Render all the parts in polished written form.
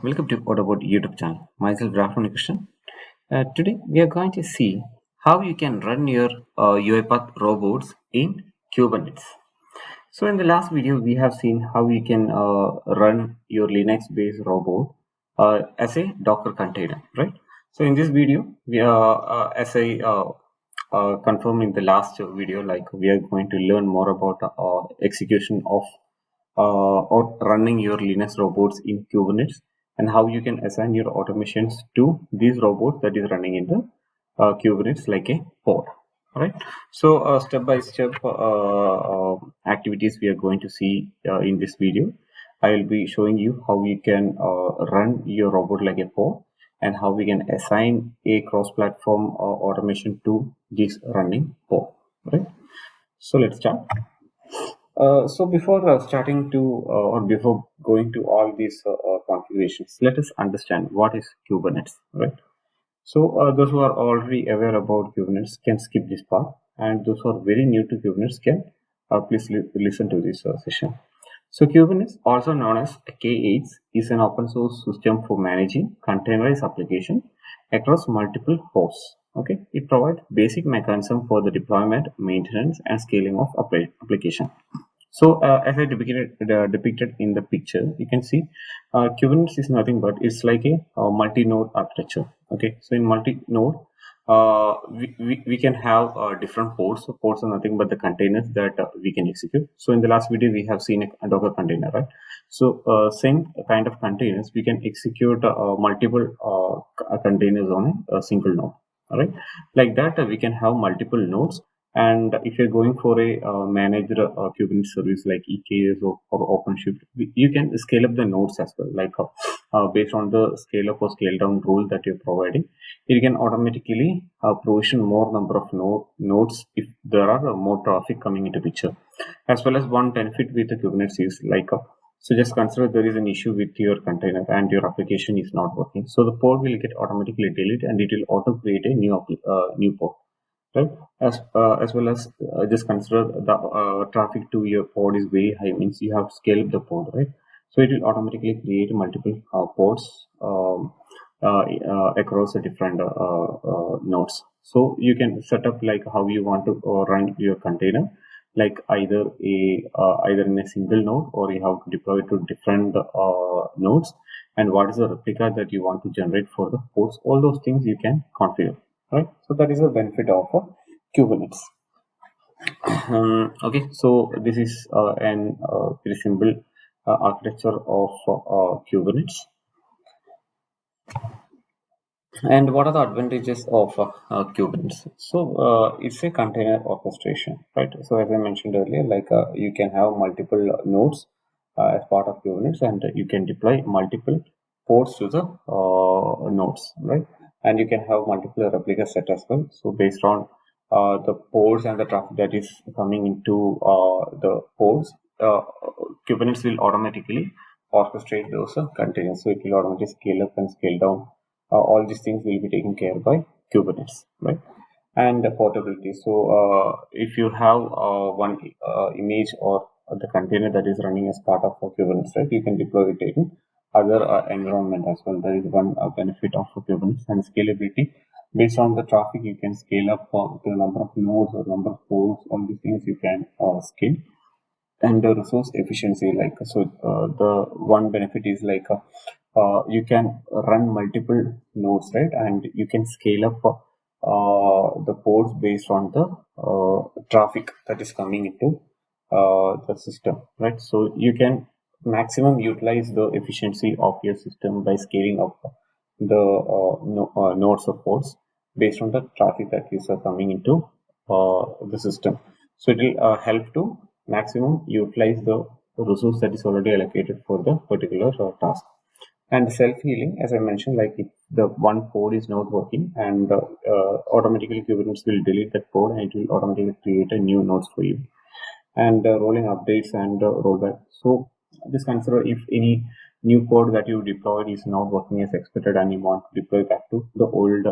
Welcome to Autobot YouTube channel. Myself, Rahul Krishnan. Today, we are going to see how you can run your UiPath robots in Kubernetes. So, in the last video, we have seen how you can run your Linux-based robot as a Docker container, right? So, in this video, we are, as I confirmed in the last video, like we are going to learn more about execution of or running your Linux robots in Kubernetes and how you can assign your automations to these robots that is running in the Kubernetes like a pod. All right. So step by step activities we are going to see in this video. I will be showing you how you can run your robot like a pod and how we can assign a cross-platform automation to this running pod. Right. So let's start. So before starting to or before going to all these configurations, let us understand what is Kubernetes, right? So those who are already aware about Kubernetes can skip this part, and those who are very new to Kubernetes can please listen to this session. So Kubernetes, also known as K8, is an open source system for managing containerized application across multiple hosts. Okay, it provides basic mechanism for the deployment, maintenance, and scaling of application. So as I depicted in the picture, you can see Kubernetes is nothing but it's like a multi-node architecture. Okay, so in multi-node, we can have different pods. So pods are nothing but the containers that we can execute. So in the last video, we have seen a Docker container, right? So same kind of containers, we can execute multiple containers on a single node. All right, like that we can have multiple nodes. And if you're going for a managed Kubernetes service like EKS or OpenShift, you can scale up the nodes as well, like based on the scale up or scale down rule that you're providing. You can automatically provision more number of nodes if there are more traffic coming into picture. As well as one benefit with the Kubernetes is like, so just consider there is an issue with your container and your application is not working. So the pod will get automatically deleted and it will auto create a new pod. Right, as well as just consider the traffic to your pod is very high, means you have scaled the pod, right? So it will automatically create multiple pods across the different nodes. So you can set up like how you want to run your container, like either in a single node, or you have to deploy it to different nodes, and what is the replica that you want to generate for the pods. All those things you can configure. Right, so that is the benefit of Kubernetes. Okay, so this is an very simple architecture of Kubernetes. And what are the advantages of Kubernetes? So it's a container orchestration, right? So as I mentioned earlier, like you can have multiple nodes as part of Kubernetes, and you can deploy multiple ports to the nodes, right? And you can have multiple replica set as well. So based on the ports and the traffic that is coming into the ports, Kubernetes will automatically orchestrate those containers. So it will automatically scale up and scale down. All these things will be taken care by Kubernetes, right? And portability. So if you have one image or the container that is running as part of Kubernetes, right, you can deploy it in other environment as well. That is one benefit of Kubernetes. And scalability. Based on the traffic, you can scale up the number of nodes or number of ports. All these things you can scale. And the resource efficiency, like so the one benefit is like you can run multiple nodes, right? And you can scale up the ports based on the traffic that is coming into the system, right? So you can maximum utilize the efficiency of your system by scaling up the nodes of ports based on the traffic that is coming into the system. So it will help to maximum utilize the resource that is already allocated for the particular task. And self-healing, as I mentioned, like if the one pod is not working, and automatically Kubernetes will delete that pod and it will automatically create a new nodes for you. And rolling updates and rollback. So just consider if any new code that you deployed is not working as expected and you want to deploy back to the old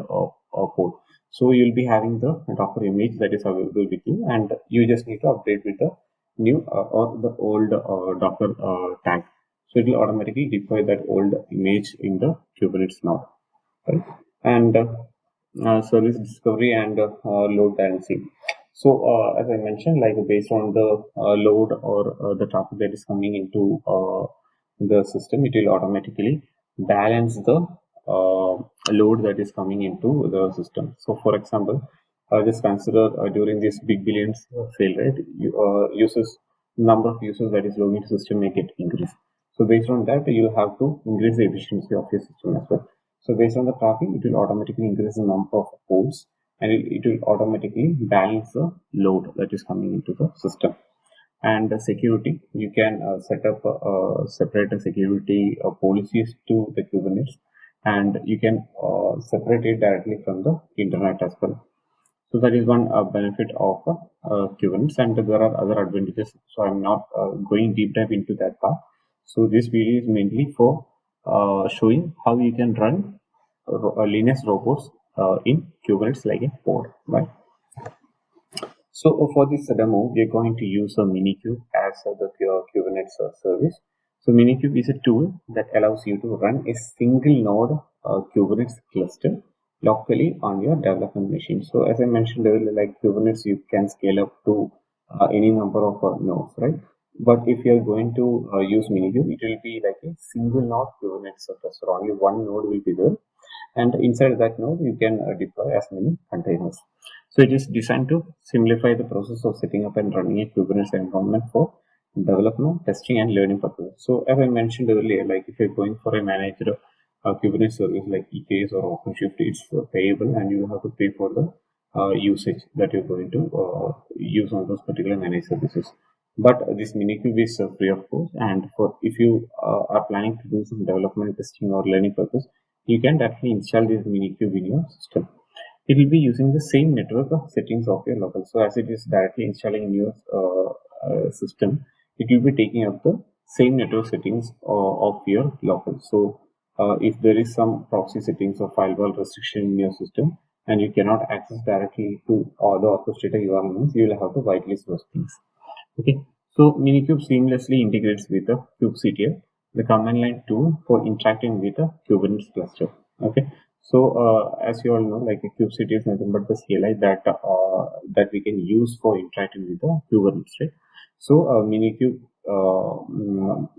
code. So you'll be having the Docker image that is available with you, and you just need to update with the new or the old Docker tag. So it will automatically deploy that old image in the Kubernetes node, right? And service discovery and load balancing. So as I mentioned, like based on the load or the traffic that is coming into the system, it will automatically balance the load that is coming into the system. So for example, just consider during this big billions sale, right? Users number of users that is logging to system may get increased. So based on that, you have to increase the efficiency of your system as well. So based on the traffic, it will automatically increase the number of ports, and it will automatically balance the load that is coming into the system. And the security, you can set up separate security policies to the Kubernetes, and you can separate it directly from the internet as well. So that is one benefit of Kubernetes, and there are other advantages. So I'm not going deep dive into that part. So this video is mainly for showing how you can run Linux robots in Kubernetes like a pod, right? So for this demo, we are going to use a Minikube as the Kubernetes service. So Minikube is a tool that allows you to run a single node Kubernetes cluster locally on your development machine. So as I mentioned earlier, like Kubernetes, you can scale up to any number of nodes, right? But if you are going to use Minikube, it will be like a single node Kubernetes cluster. Only one node will be there, and inside that node you can deploy as many containers. So it is designed to simplify the process of setting up and running a Kubernetes environment for development, testing, and learning purposes. So as I mentioned earlier, like if you're going for a managed Kubernetes service like EKS or OpenShift, it's payable, and you have to pay for the usage that you're going to use on those particular managed services. But this Minikube is free of course, and for if you are planning to do some development, testing, or learning purpose, you can directly install this Minikube in your system. It will be using the same network of settings of your local. So as it is directly installing in your system, it will be taking up the same network settings of your local. So if there is some proxy settings or firewall restriction in your system, and you cannot access directly to the orchestrator URLs, you will have to whitelist those things. Okay, so Minikube seamlessly integrates with the kubectl, the command line tool for interacting with the Kubernetes cluster. Okay, so as you all know, like a kubectl is nothing but the CLI that we can use for interacting with the Kubernetes, right? So Minikube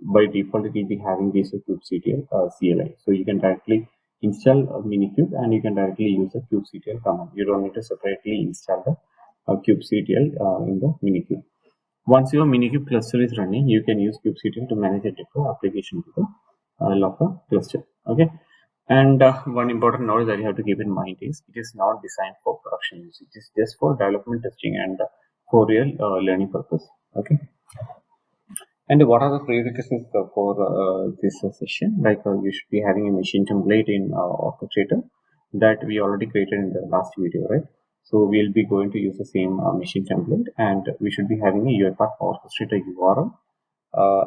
by default it will be having this kubectl CLI, so you can directly install Minikube and you can directly use the kubectl command. You don't need to separately install the kubectl in the Minikube. Once your Minikube cluster is running, you can use kubectl to manage a deploy application to the local cluster. Okay, and one important note that you have to keep in mind is it is not designed for production use. It is just for development, testing, and for real learning purpose. Okay. And what are the prerequisites for this session? Like you should be having a machine template in Orchestrator that we already created in the last video, right? So we'll be going to use the same machine template, and we should be having a UiPath Orchestrator URL,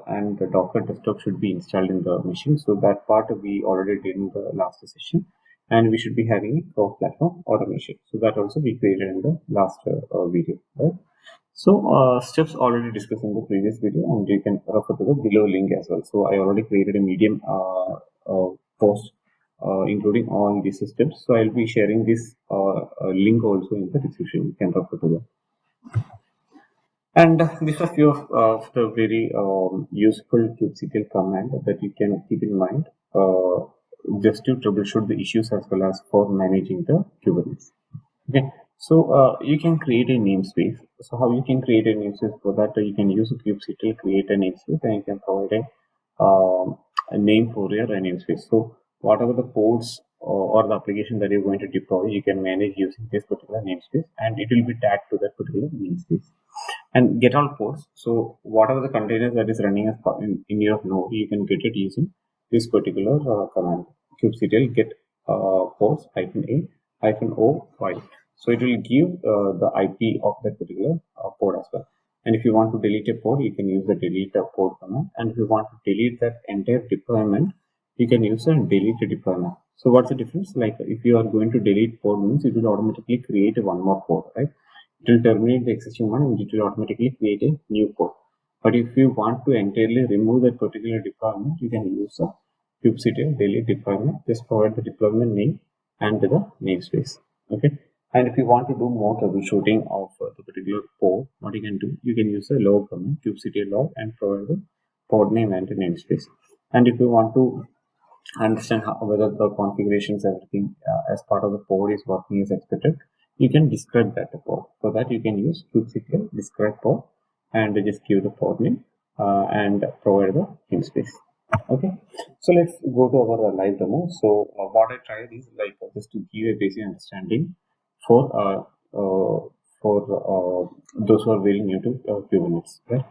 and the Docker desktop should be installed in the machine. So that part we already did in the last session, and we should be having a cross-platform automation. So that also we created in the last video, right? So steps already discussed in the previous video, and you can refer to the below link as well. So I already created a Medium post including all these steps. So I'll be sharing this link also in the description. You can refer to that. And these are few of the very useful kubectl command that you can keep in mind just to troubleshoot the issues as well as for managing the Kubernetes. Okay, so you can create a namespace. So how you can create a namespace? For that you can use a kubectl, create a namespace, and you can provide a name for your namespace. So whatever the ports or the application that you're going to deploy, you can manage using this particular namespace, and it will be tagged to that particular namespace. And get all ports. So whatever the containers that is running in your node, you can get it using this particular command, kubectl get ports -a-o file. So it will give the IP of that particular port as well. And if you want to delete a port, you can use the delete a port command. And if you want to delete that entire deployment, you can use a delete deployment. So what's the difference? Like if you are going to delete port means it will automatically create one more port, right? It will terminate the existing one and it will automatically create a new port. But if you want to entirely remove that particular deployment, you can use a kubectl delete deployment. Just provide the deployment name and the namespace. Okay. And if you want to do more troubleshooting of the particular port, what you can do, you can use a log command, kubectl log, and provide the port name and the namespace. And if you want to understand whether the configurations, everything as part of the port is working as expected, you can describe that port. For that, you can use kubectl describe port and just give the port name and provide the namespace. Okay, so let's go to our live demo. So what I tried is like just to give a basic understanding for those who are very new to Kubernetes, right?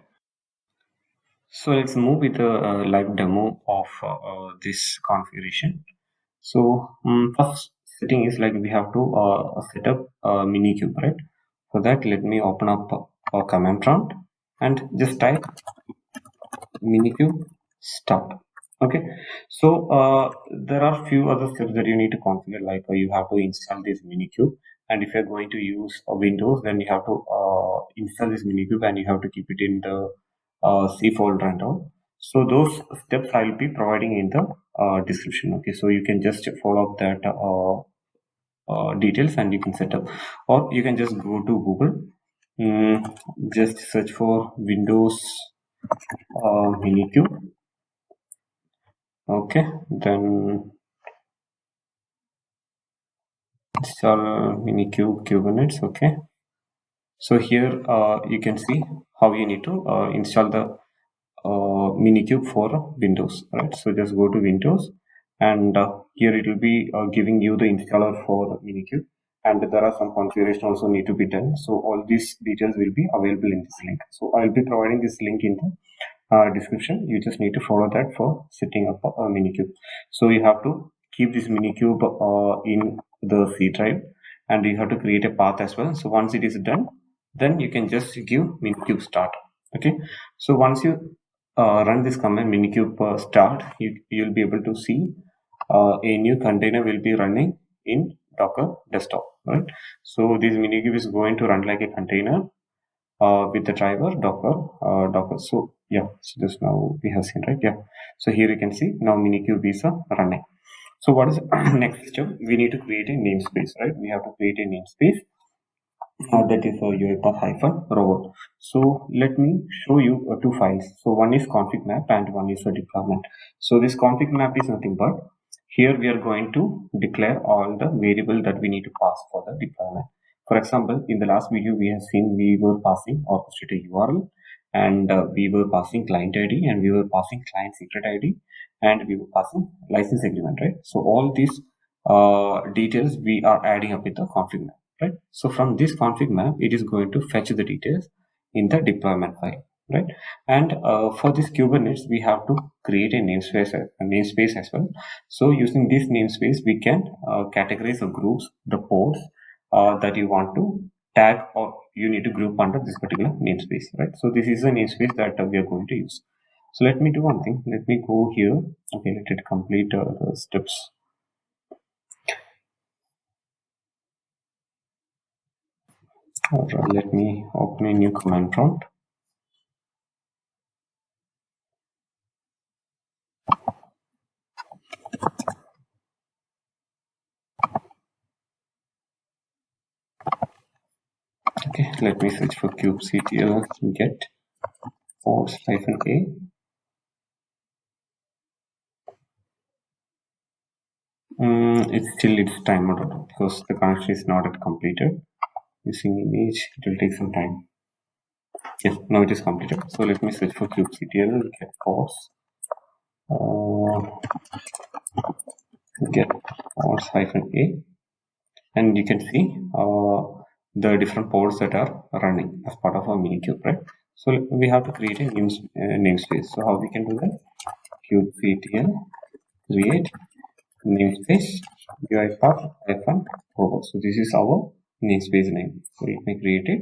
So let's move with the live demo of this configuration. So first setting is like we have to set up Minikube, right? For that, let me open up a command prompt and just type Minikube start. Okay, so there are few other steps that you need to configure, like you have to install this Minikube, and if you're going to use Windows, then you have to install this Minikube and you have to keep it in the C folder and all. So those steps I'll be providing in the description. Okay, so you can just follow up that details and you can set up, or you can just go to Google, just search for Windows Minikube. Okay, then install Minikube Kubernetes. Okay, so here you can see how you need to install the Minikube for Windows, right? So just go to Windows, and here it will be giving you the installer for Minikube, and there are some configuration also need to be done. So all these details will be available in this link. So I will be providing this link in the description. You just need to follow that for setting up a Minikube. So you have to keep this Minikube in the C drive, and you have to create a path as well. So once it is done, then you can just give Minikube start. Okay, so once you run this command Minikube start, you'll be able to see a new container will be running in Docker desktop, right? So this Minikube is going to run like a container with the driver docker. So yeah, so this now we have seen, right? Yeah, so here you can see now Minikube is running. So what is next step? We need to create a namespace, right? We have to create a namespace that is UiPath-robot. So let me show you two files. So one is config map and one is a deployment. So this config map is nothing but here we are going to declare all the variable that we need to pass for the deployment. For example, in the last video we have seen we were passing orchestrator URL, and we were passing client ID, and we were passing client secret ID, and we were passing license agreement, right? So all these details we are adding up with the config map, right? So from this config map, it is going to fetch the details in the deployment file, right? And for this Kubernetes, we have to create a namespace as well. So using this namespace, we can categorize the groups, the ports that you want to tag, or you need to group under this particular namespace, right? So this is a namespace that we are going to use. So let me do one thing. Let me go here. Okay, let it complete the steps. Alright, let me open a new command prompt. Okay, let me search for kubectl get ports -a. It's timed out because the connection is not yet completed. Using image, it will take some time. Yes, now it is completed. So let me search for kubectl get ports. Get ports -a, and you can see the different ports that are running as part of our Minikube, right? So we have to create a namespace. So how we can do that? Kubectl create namespace UiPath-robot. So this is our namespace name. So let me create it.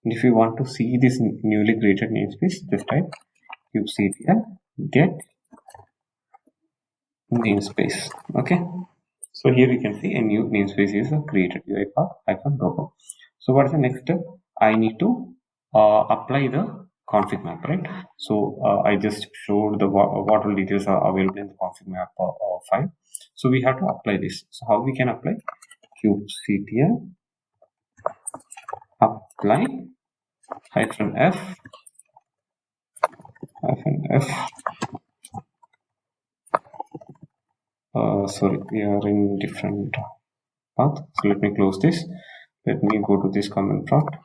And if you want to see this newly created namespace, just type kubectl get namespace. Okay. So here you can see a new namespace is created, UiPath-robot. So what is the next step? I need to apply the config map, right? So I just showed the what all details are available in the config map file. So we have to apply this. So how we can apply? kubectl apply -f -f. Sorry, we are in different path. So let me close this. Let me go to this command prompt.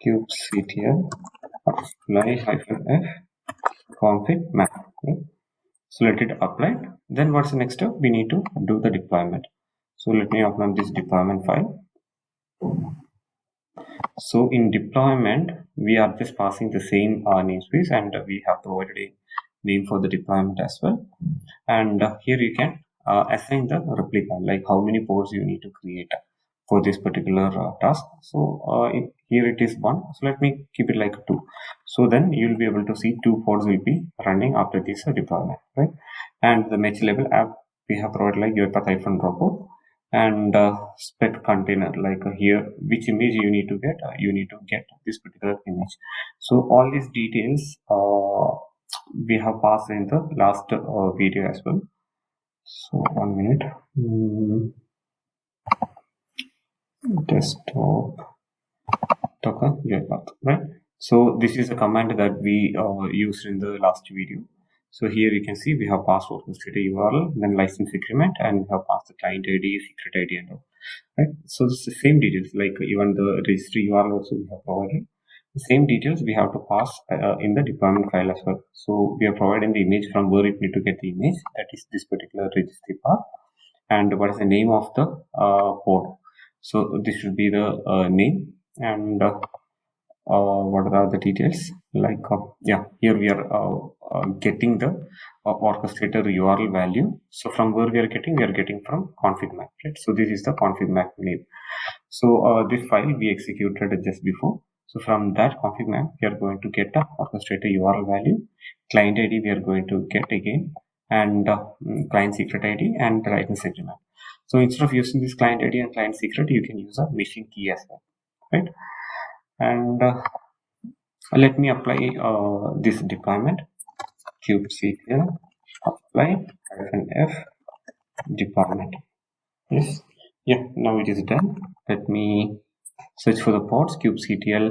kubectl apply -f config map. Okay? So let it apply. Then what's the next step? We need to do the deployment. So let me open this deployment file. So in deployment, we are just passing the same namespace, and we have provided a name for the deployment as well. And here you can assign the replica, like how many pods you need to create for this particular task. So here it is 1. So let me keep it like 2. So then you'll be able to see 2 pods will be running after this deployment, right? And the match level app we have provided like UiPath-robot and spec container, like here which image you need to get. You need to get this particular image. So all these details we have passed in the last video as well. So 1 minute. Desktop docker UiPath, right? So this is a command that we used in the last video. So here you can see we have passed orchestrator URL, then license agreement, and we have passed the client ID, secret ID, and all. Right? So it's the same details, like even the registry URL also we have provided. The same details we have to pass in the deployment file as well. So we are providing the image from where it need to get the image, that is this particular registry path, and what is the name of the port. So this should be the name, and what are the details, like yeah, here we are getting the orchestrator URL value. So from where we are getting from config map, right? So this is the config map name. So this file we executed just before. So from that config map we are going to get the orchestrator URL value, client ID we are going to get again, and client secret ID and the license agreement. So instead of using this client ID and client secret, you can use a machine key as well, right? And let me apply this deployment. kubectl apply -f deployment. Yes, yeah, now it is done. Let me search for the ports. kubectl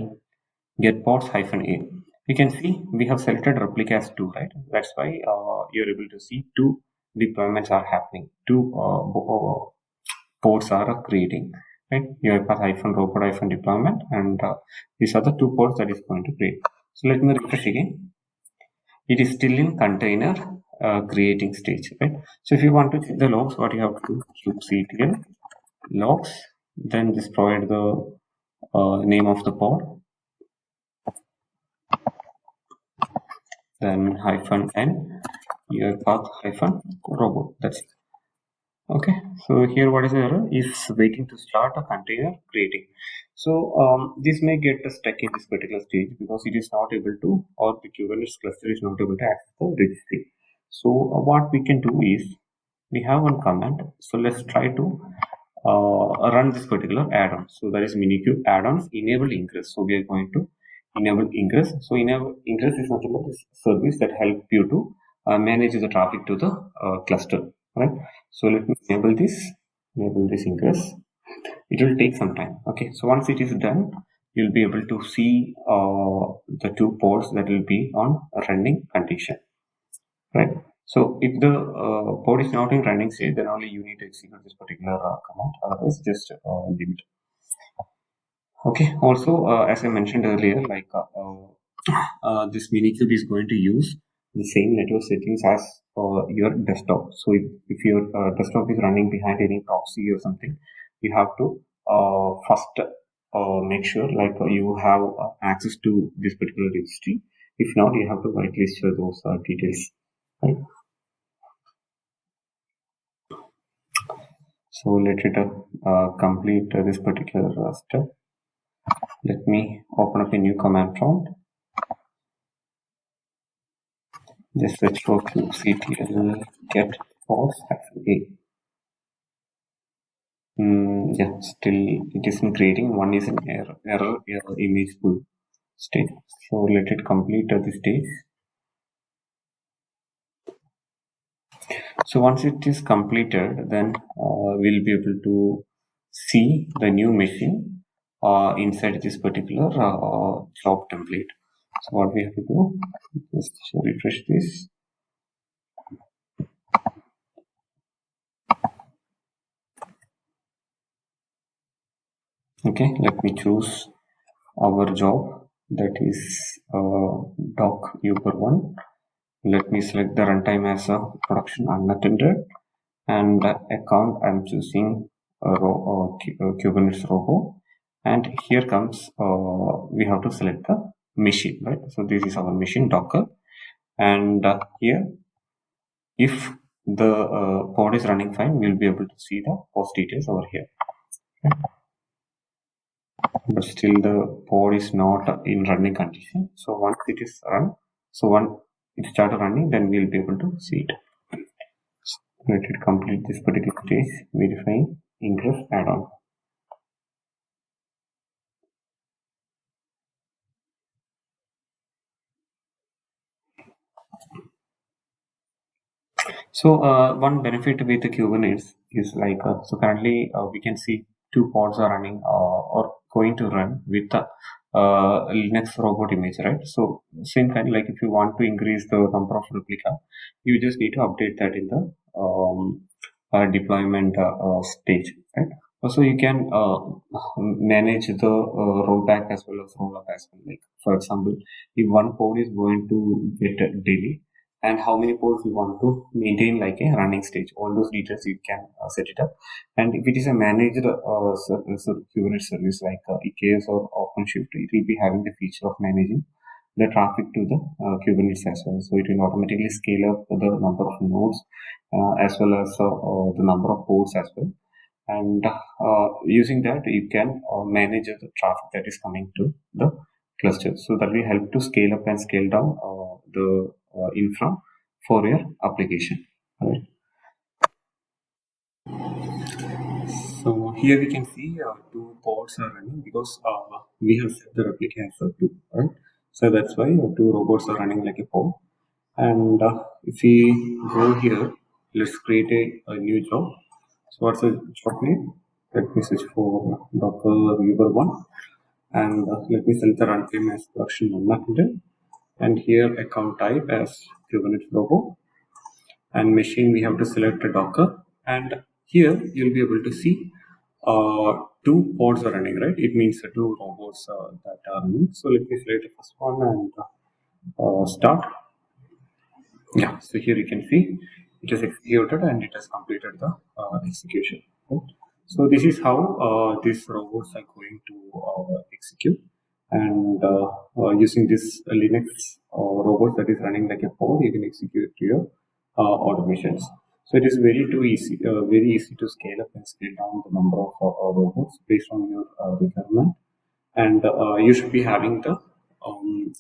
get ports -a. You can see we have selected replica as 2, right? That's why you're able to see 2 deployments are happening. 2 ports are creating, right? UiPath-robot deployment, and these are the 2 ports that is going to create. So let me refresh again. It is still in container creating stage, right? So if you want to check the logs, what you have to do, kubectl logs, then just provide the name of the pod, then -n UiPath-robot. That's it. Okay, so here what is the error? Is waiting to start a container creating. So this may get stuck in this particular stage because it is not able to, or the Kubernetes cluster is not able to access the registry. So what we can do is, we have one command. So let's try to run this particular add-on. So that is Minikube add-ons enable ingress. So we are going to enable ingress. So enable ingress is nothing but a service that help you to manage the traffic to the cluster, right? So let me enable this ingress. It will take some time. Okay, so once it is done, you'll be able to see the 2 ports that will be on running condition, right? So if the pod is not in running state, then only you need to execute this particular command. Otherwise, just leave it. Okay. Also, as I mentioned earlier, like this Minikube is going to use the same network settings as your desktop. So if your desktop is running behind any proxy or something, you have to first make sure like you have access to this particular registry. If not, you have to whitelist those details, right? So let it complete this particular step. Let me open up a new command prompt. Just search for kubectl get pods -a. Yeah, still it isn't creating. One is an error image pool. stage. So let it complete the stage. So once it is completed, then we'll be able to see the new machine inside this particular job template. So what we have to do, just refresh this. Okay, let me choose our job, that is doc uber 1. Let me select the runtime as a production unattended, and account I'm choosing Kubernetes robo, and here comes we have to select the machine, right? So this is our machine Docker, and here if the pod is running fine, we'll be able to see the post details over here. Okay. But still the pod is not in running condition. So once it is run, so once it started running, then we'll be able to see it. So let it complete this particular stage, verifying ingress add-on. So one benefit with the Kubernetes is like, so currently we can see two pods are running or going to run with the Linux robot image, right? So same kind, like if you want to increase the number of replica, you just need to update that in the deployment stage, right? Also, you can manage the rollback as well as roll up as well. Like for example, if one pod is going to get daily, and how many pods you want to maintain like a running stage. All those details you can set it up. And if it is a managed Kubernetes service like EKS or OpenShift, it will be having the feature of managing the traffic to the Kubernetes as well. So it will automatically scale up the number of nodes as well as the number of pods as well. And using that, you can manage the traffic that is coming to the cluster. So that will help to scale up and scale down the infra for your application. Right. So here we can see two pods are running because we have set the replica as a two, right? So that's why two robots are running like a pod. And if we go here, let's create a new job. So what's the job name? Let me search for Docker Uber 1, and let me select the runtime as production unlocked, and here account type as Kubernetes Robo, and machine we have to select a Docker, and here you'll be able to see two pods are running, right? It means two robots that are running. So let me select the first one and start. Yeah, so here you can see it is executed and it has completed the execution. Right? So this is how these robots are going to execute, and using this Linux robot that is running like a pod, you can execute your automations. So it is very easy to scale up and scale down the number of robots based on your requirement, and you should be having the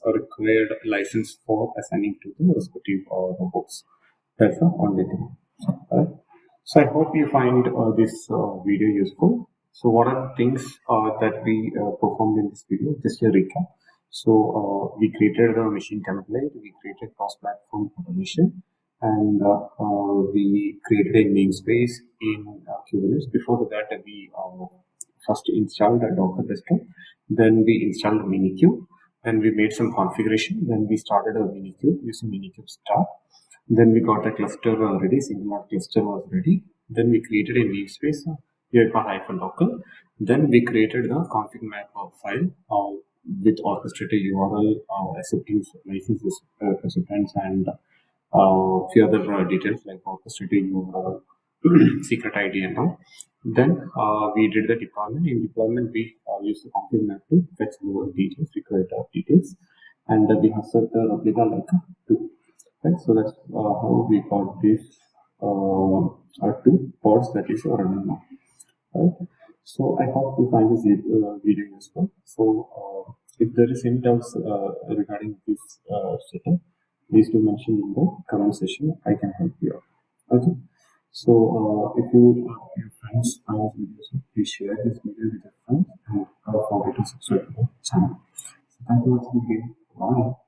required license for assigning to the respective robots. That's the only thing. Right? So I hope you find this video useful. So what are the things that we performed in this video? Just a recap. So we created the machine template, we created cross-platform automation, and we created a namespace in Kubernetes. Before that, we first installed a Docker desktop, then we installed Minikube, then we made some configuration, then we started a Minikube using Minikube start. Then we got the cluster ready, single node cluster was ready. Then we created a namespace, UiPath-Docker. Then we created the config map file with orchestrated URL, acceptance licenses, acceptance, and few other details like orchestrated URL, secret ID, and all. Then we did the deployment. In deployment, we used the config map to fetch the details, required details, and we have set the replica like two. Right, so that's how we got these two pods that is running now. Right. So I hope you find this video useful. So if there is any doubts regarding this setup, please do mention in the comment section. I can help you out. Okay. So if your friends find this video, so please share this video with your friends and don't forget to subscribe to the channel. Thanks for watching the video. Bye.